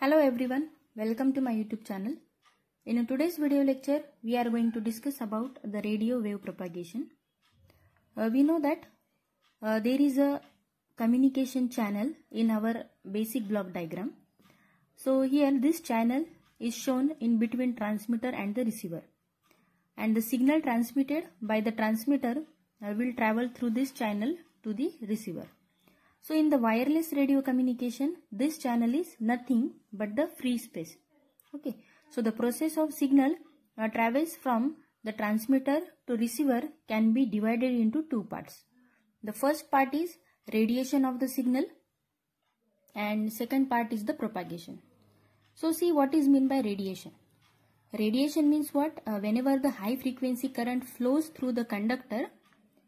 Hello everyone, welcome to my YouTube channel. In today's video lecture, we are going to discuss about the radio wave propagation. We know that there is a communication channel in our basic block diagram. So here this channel is shown in between transmitter and the receiver. And the signal transmitted by the transmitter will travel through this channel to the receiver. So in the wireless radio communication, this channel is nothing but the free space. Okay. So the process of signal travels from the transmitter to receiver can be divided into two parts. The first part is radiation of the signal and second part is the propagation. So see what is meant by radiation. Radiation means what? Whenever the high frequency current flows through the conductor,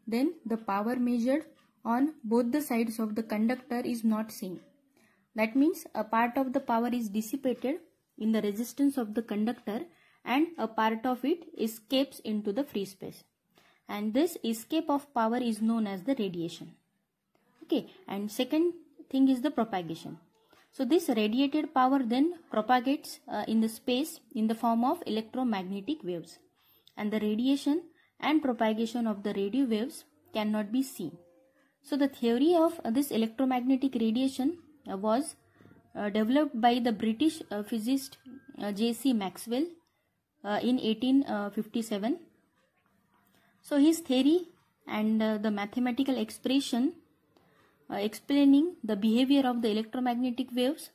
then the power measured on both the sides of the conductor is not same. That means a part of the power is dissipated in the resistance of the conductor and a part of it escapes into the free space. And this escape of power is known as the radiation. Okay, and second thing is the propagation. So this radiated power then propagates in the space in the form of electromagnetic waves. And the radiation and propagation of the radio waves cannot be seen. So the theory of this electromagnetic radiation was developed by the British physicist J.C. Maxwell in 1857. So his theory and the mathematical expression explaining the behavior of the electromagnetic waves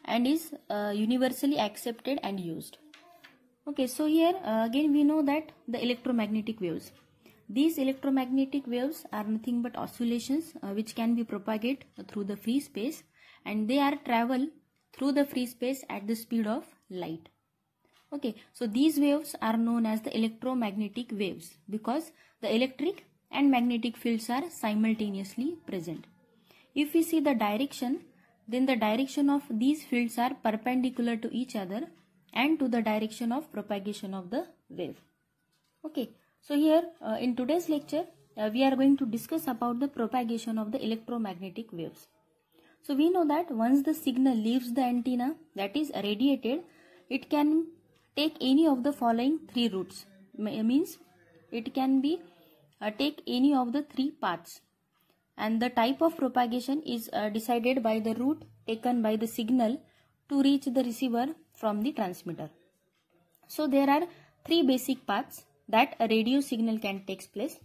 and is universally accepted and used. Okay, so here again we know that the electromagnetic waves. These electromagnetic waves are nothing but oscillations which can be propagated through the free space, and they are travel through the free space at the speed of light. Okay, so these waves are known as the electromagnetic waves because the electric and magnetic fields are simultaneously present. If we see the direction, then the direction of these fields are perpendicular to each other and to the direction of propagation of the wave. Okay. So here in today's lecture, we are going to discuss about the propagation of the electromagnetic waves. So we know that once the signal leaves the antenna, that is radiated, it can take any of the following three routes. Means it can be take any of the three paths. And the type of propagation is decided by the route taken by the signal to reach the receiver from the transmitter. So there are three basic paths that a radio signal can take place.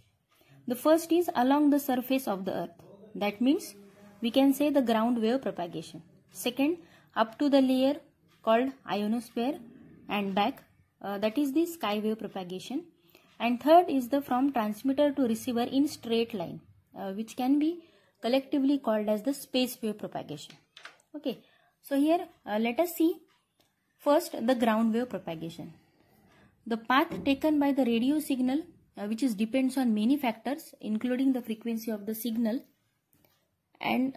The first is along the surface of the earth. That means we can say the ground wave propagation. Second, up to the layer called ionosphere and back, that is the sky wave propagation. And third is the from transmitter to receiver in straight line, which can be collectively called as the space wave propagation. Okay, so here let us see first the ground wave propagation. The path taken by the radio signal, which is depends on many factors, including the frequency of the signal and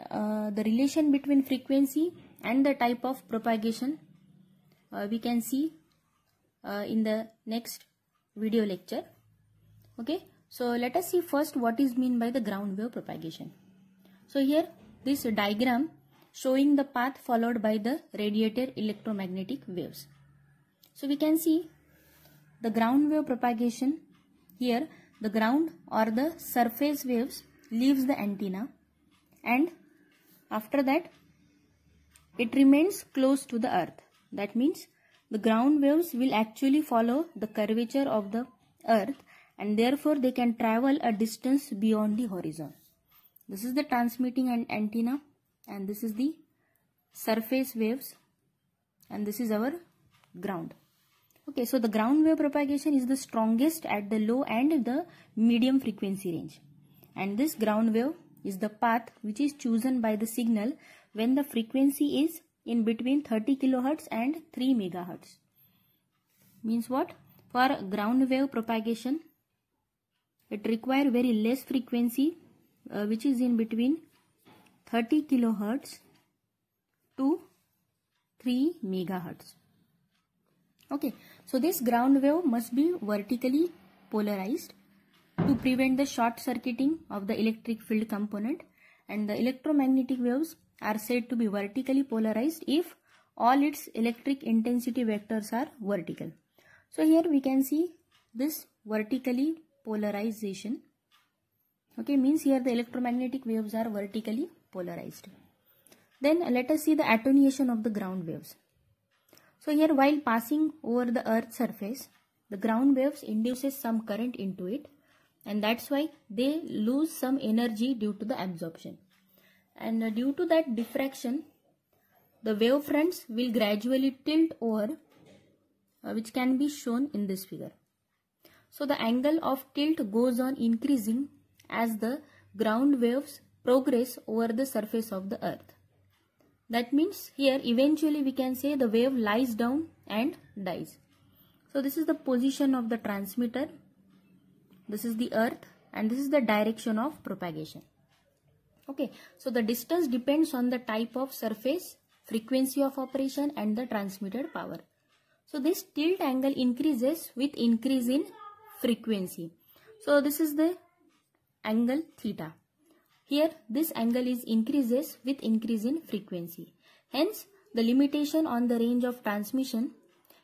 the relation between frequency and the type of propagation, we can see in the next video lecture. Okay, so let us see first what is meant by the ground wave propagation. So here this diagram showing the path followed by the radiated electromagnetic waves. So we can see the ground wave propagation. Here the ground or the surface waves leaves the antenna, and after that it remains close to the earth. That means the ground waves will actually follow the curvature of the earth and therefore they can travel a distance beyond the horizon. This is the transmitting antenna and this is the surface waves and this is our ground. Okay, so the ground wave propagation is the strongest at the low and the medium frequency range. And this ground wave is the path which is chosen by the signal when the frequency is in between 30 kHz and 3 MHz. Means what? For ground wave propagation, it requires very less frequency which is in between 30 kHz to 3 MHz. Okay, so this ground wave must be vertically polarized to prevent the short circuiting of the electric field component, and the electromagnetic waves are said to be vertically polarized if all its electric intensity vectors are vertical. So here we can see this vertically polarization. Okay, means here the electromagnetic waves are vertically polarized. Then let us see the attenuation of the ground waves. So here, while passing over the Earth's surface, the ground waves induces some current into it, and that's why they lose some energy due to the absorption. And due to that diffraction, the wave fronts will gradually tilt over, which can be shown in this figure. So the angle of tilt goes on increasing as the ground waves progress over the surface of the Earth. That means here eventually we can say the wave lies down and dies. So this is the position of the transmitter, this is the Earth, and this is the direction of propagation. Okay, so the distance depends on the type of surface, frequency of operation, and the transmitted power. So this tilt angle increases with increase in frequency. So this is the angle theta. Here this angle is increases with increase in frequency. Hence the limitation on the range of transmission.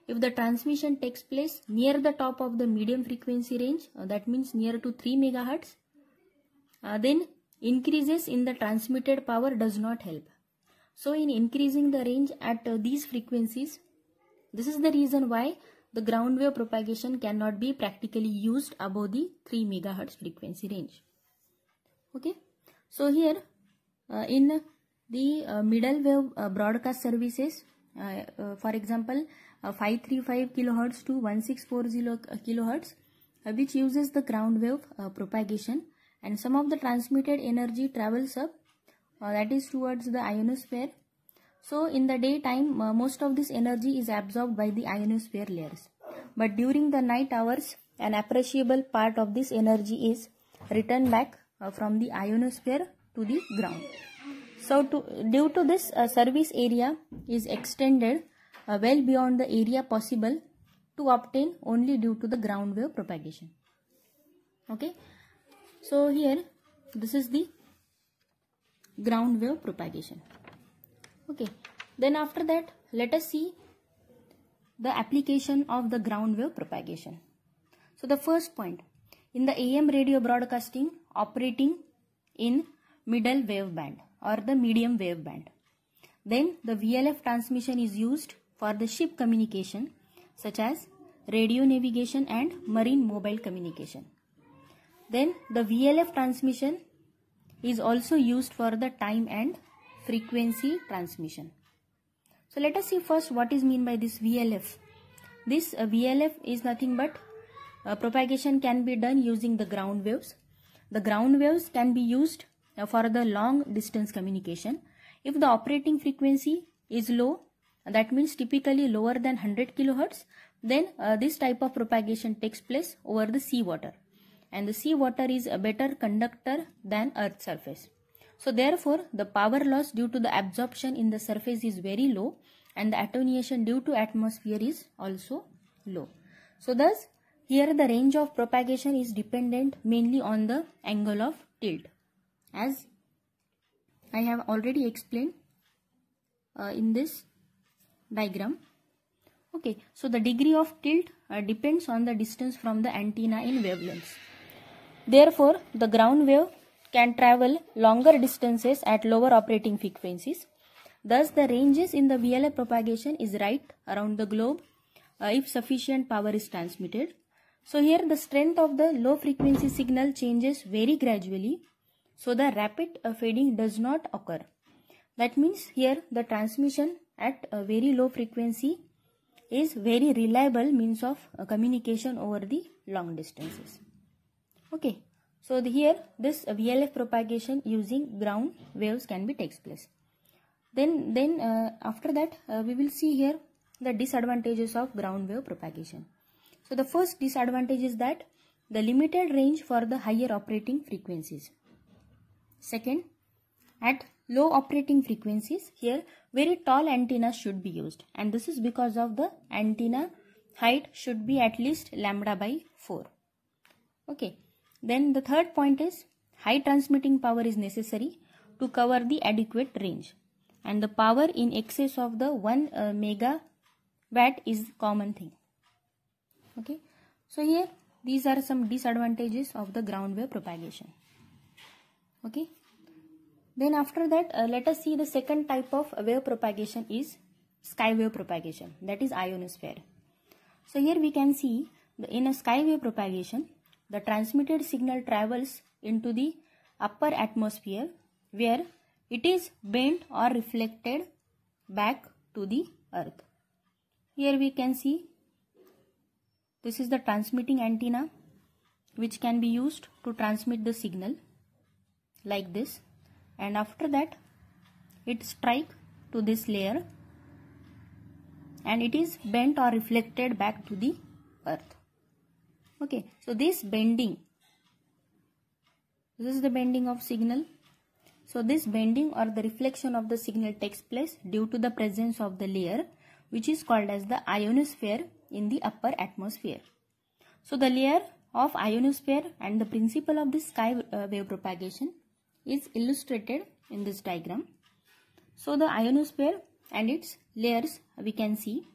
If the transmission takes place near the top of the medium frequency range, that means near to 3 MHz, then increases in the transmitted power does not help. So in increasing the range at these frequencies, this is the reason why the ground wave propagation cannot be practically used above the 3 MHz frequency range. Okay, so here in the middle wave broadcast services, for example 535 kHz to 1640 kHz, which uses the ground wave propagation, and some of the transmitted energy travels up, that is towards the ionosphere. So in the daytime, most of this energy is absorbed by the ionosphere layers, but during the night hours an appreciable part of this energy is returned back from the ionosphere to the ground. So due to this, service area is extended well beyond the area possible to obtain only due to the ground wave propagation. Okay, so here this is the ground wave propagation. Okay, then after that let us see the application of the ground wave propagation. So the first point, in the AM radio broadcasting operating in middle wave band or the medium wave band, then the VLF transmission is used for the ship communication such as radio navigation and marine mobile communication. Then the VLF transmission is also used for the time and frequency transmission. So let us see first what is meant by this VLF. This VLF is nothing but propagation can be done using the ground waves. The ground waves can be used for the long distance communication. If the operating frequency is low, that means typically lower than 100 kHz, then this type of propagation takes place over the seawater, and the seawater is a better conductor than Earth's surface. So therefore the power loss due to the absorption in the surface is very low, and the attenuation due to atmosphere is also low. So thus here the range of propagation is dependent mainly on the angle of tilt, as I have already explained in this diagram. Okay, so the degree of tilt depends on the distance from the antenna in wavelengths. Therefore the ground wave can travel longer distances at lower operating frequencies. Thus the ranges in the VLF propagation is right around the globe if sufficient power is transmitted. So here the strength of the low frequency signal changes very gradually, so the rapid fading does not occur. That means here the transmission at a very low frequency is very reliable means of communication over the long distances. Okay, so here this VLF propagation using ground waves can be takes place. Then after that we will see here the disadvantages of ground wave propagation. So the first disadvantage is that the limited range for the higher operating frequencies. Second, at low operating frequencies, here very tall antennas should be used, and this is because of the antenna height should be at least λ/4. Okay, then the third point is high transmitting power is necessary to cover the adequate range. and the power in excess of the 1 megawatt is common thing. Okay, so here these are some disadvantages of the ground wave propagation. Okay, then after that let us see the second type of wave propagation is sky wave propagation, that is ionosphere. So here we can see in a sky wave propagation, the transmitted signal travels into the upper atmosphere where it is bent or reflected back to the earth. Here we can see this is the transmitting antenna which can be used to transmit the signal like this, and after that it strike to this layer and it is bent or reflected back to the earth. Okay, so this bending, this is the bending of signal. So this bending or the reflection of the signal takes place due to the presence of the layer which is called as the ionosphere in the upper atmosphere. So the layer of ionosphere and the principle of this sky wave propagation is illustrated in this diagram. So the ionosphere and its layers we can see.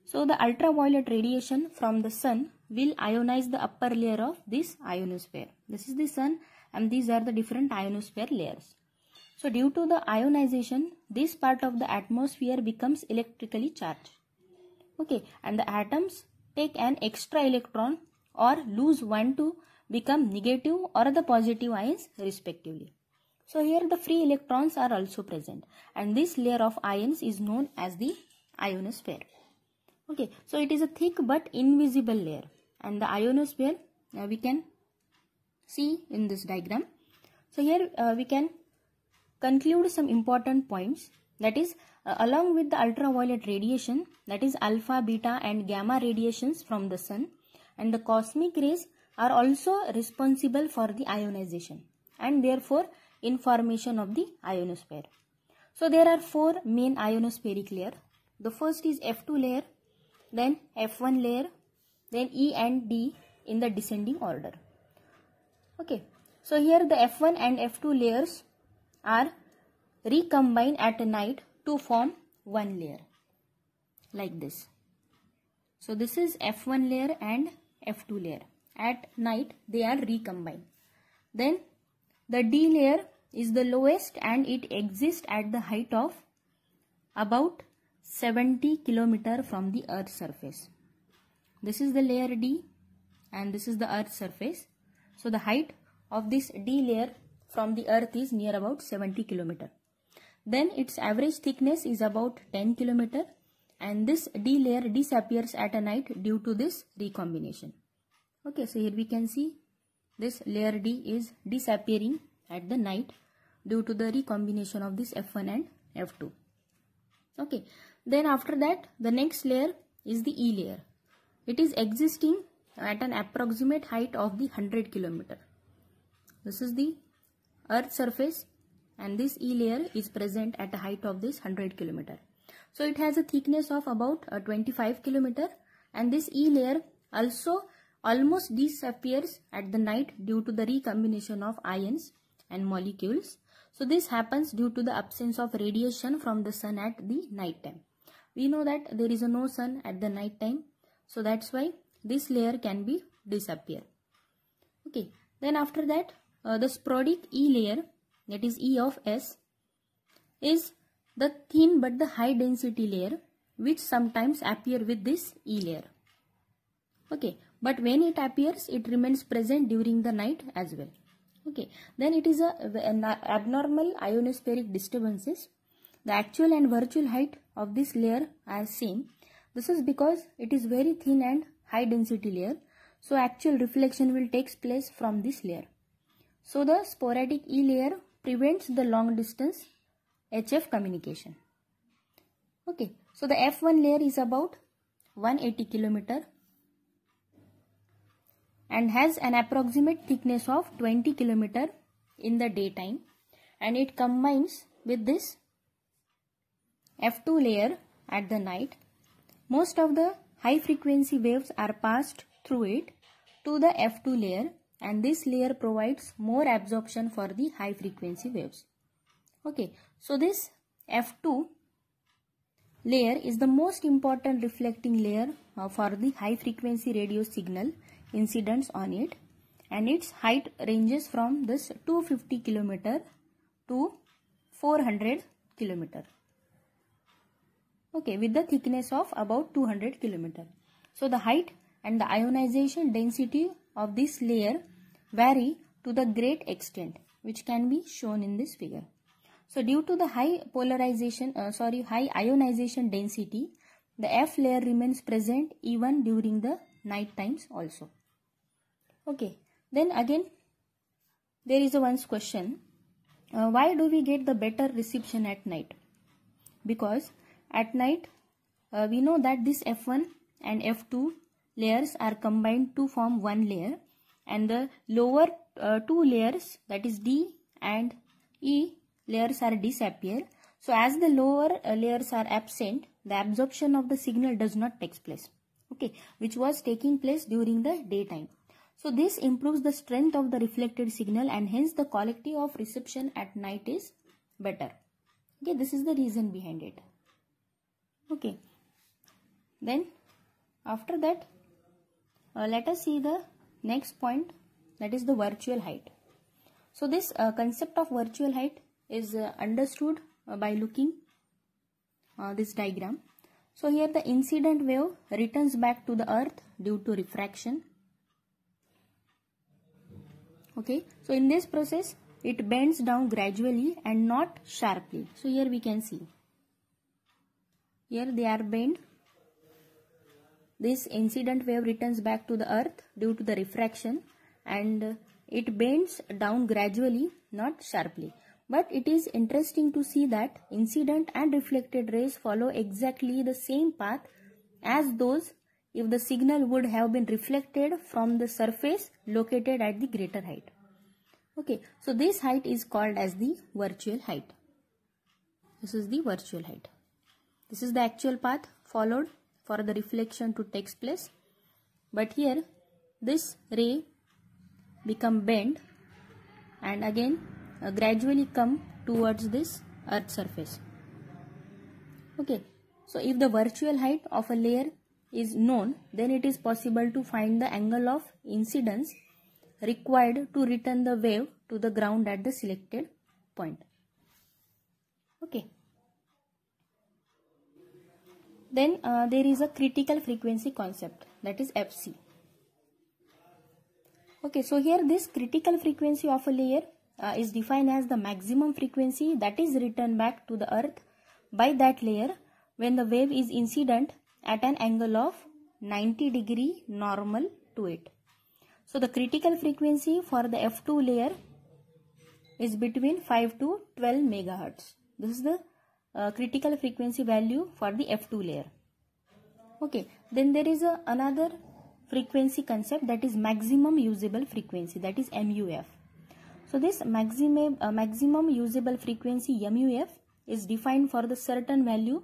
So the ultraviolet radiation from the sun will ionize the upper layer of this ionosphere. This is the sun and these are the different ionosphere layers. So due to the ionization, this part of the atmosphere becomes electrically charged. Okay, and the atoms take an extra electron or lose one to become negative or the positive ions respectively. So here the free electrons are also present and this layer of ions is known as the ionosphere. Okay, so it is a thick but invisible layer and the ionosphere we can see in this diagram. So here we can conclude some important points, that is along with the ultraviolet radiation, that is alpha, beta and gamma radiations from the sun, and the cosmic rays are also responsible for the ionization and therefore in formation of the ionosphere. So there are four main ionospheric layers. The first is F2 layer, then F1 layer, then E and D in the descending order. Okay, so here the F1 and F2 layers are recombined at night to form one layer like this. So this is F1 layer and F2 layer. At night they are recombined. Then the D layer is the lowest and it exists at the height of about 70 km from the Earth's surface. This is the layer D and this is the Earth's surface. So the height of this D layer from the Earth is near about 70 km. Then its average thickness is about 10 km and this D layer disappears at a night due to this recombination. Okay, so here we can see this layer D is disappearing at the night due to the recombination of this F1 and F2. Okay, then after that the next layer is the E layer. It is existing at an approximate height of the 100 km. This is the Earth's surface and this E layer is present at a height of this 100 km. So it has a thickness of about 25 km and this E layer also almost disappears at the night due to the recombination of ions and molecules. So this happens due to the absence of radiation from the sun at the night time. We know that there is no sun at the night time, so that's why this layer can be disappear. Okay, then after that the sporadic E layer, that is E of S, is the thin but the high density layer which sometimes appear with this E layer. Okay, but when it appears it remains present during the night as well. Okay, then it is an abnormal ionospheric disturbances. The actual and virtual height of this layer are same. This is because it is very thin and high density layer, so actual reflection will take place from this layer. So the sporadic E layer prevents the long distance HF communication. Okay, so the F1 layer is about 180 km and has an approximate thickness of 20 km in the daytime, and it combines with this F2 layer at the night. Most of the high frequency waves are passed through it to the F2 layer, and this layer provides more absorption for the high frequency waves. Okay, so this F2 layer is the most important reflecting layer for the high frequency radio signal incidents on it, and its height ranges from this 250 km to 400 km. Okay, with the thickness of about 200 km. So the height and the ionization density of this layer vary to the great extent, which can be shown in this figure. So due to the high ionization density, the F layer remains present even during the night times also. Okay, then again there is one question, why do we get the better reception at night? Because at night we know that this F1 and F2 layers are combined to form one layer, and the lower two layers, that is D and E layers, are disappear. So as the lower layers are absent, the absorption of the signal does not take place, okay, which was taking place during the daytime. So this improves the strength of the reflected signal, and hence the quality of reception at night is better. Okay, this is the reason behind it. Okay, then after that let us see the next point, that is the virtual height. So this concept of virtual height is understood by looking this diagram. So here the incident wave returns back to the earth due to refraction. Okay, so in this process it bends down gradually and not sharply. So here we can see, here they are bent. This incident wave returns back to the earth due to the refraction, and it bends down gradually, not sharply. But it is interesting to see that incident and reflected rays follow exactly the same path as those if the signal would have been reflected from the surface located at the greater height. Okay, so this height is called as the virtual height. This is the virtual height. This is the actual path followed for the reflection to take place, but here this ray become bent and again gradually come towards this earth surface. Okay, so if the virtual height of a layer is known, then it is possible to find the angle of incidence required to return the wave to the ground at the selected point. Okay, then there is a critical frequency concept, that is FC. Okay, so here this critical frequency of a layer is defined as the maximum frequency that is returned back to the earth by that layer when the wave is incident at an angle of 90 degree normal to it. So the critical frequency for the F2 layer is between 5 to 12 megahertz. This is the critical frequency value for the F2 layer. Okay, then there is another frequency concept, that is maximum usable frequency, that is MUF. So this maximum usable frequency MUF is defined for the certain value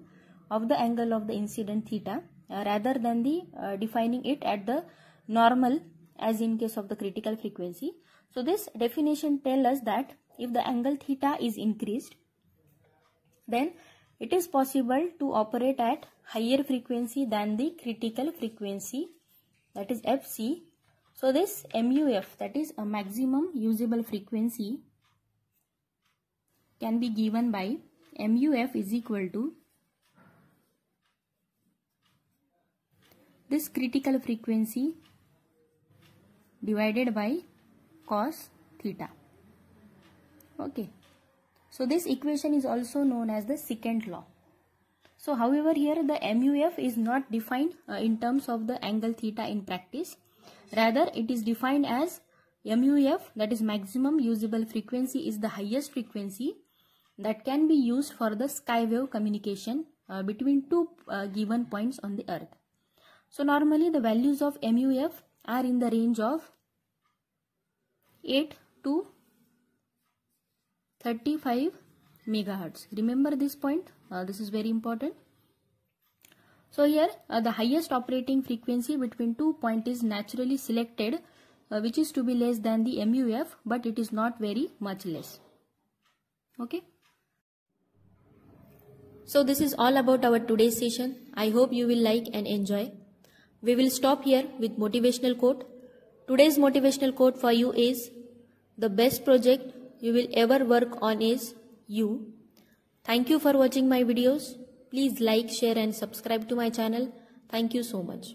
of the angle of the incident theta rather than the defining it at the normal as in case of the critical frequency. So this definition tells us that if the angle theta is increased, then it is possible to operate at higher frequency than the critical frequency, that is FC. So this MUF, that is a maximum usable frequency, can be given by MUF is equal to this critical frequency divided by cos theta. Okay, so this equation is also known as the secant law. So however, here the MUF is not defined in terms of the angle theta in practice. Rather, it is defined as MUF, that is maximum usable frequency, is the highest frequency that can be used for the skywave communication between two given points on the earth. So normally the values of MUF are in the range of 8 to 35 megahertz. Remember this point, this is very important. So here the highest operating frequency between 2 points is naturally selected, which is to be less than the MUF, but it is not very much less. Okay. So this is all about our today's session. I hope you will like and enjoy. We will stop here with motivational quote. Today's motivational quote for you is, the best project you will ever work on is you. Thank you for watching my videos. Please like, share and subscribe to my channel. Thank you so much.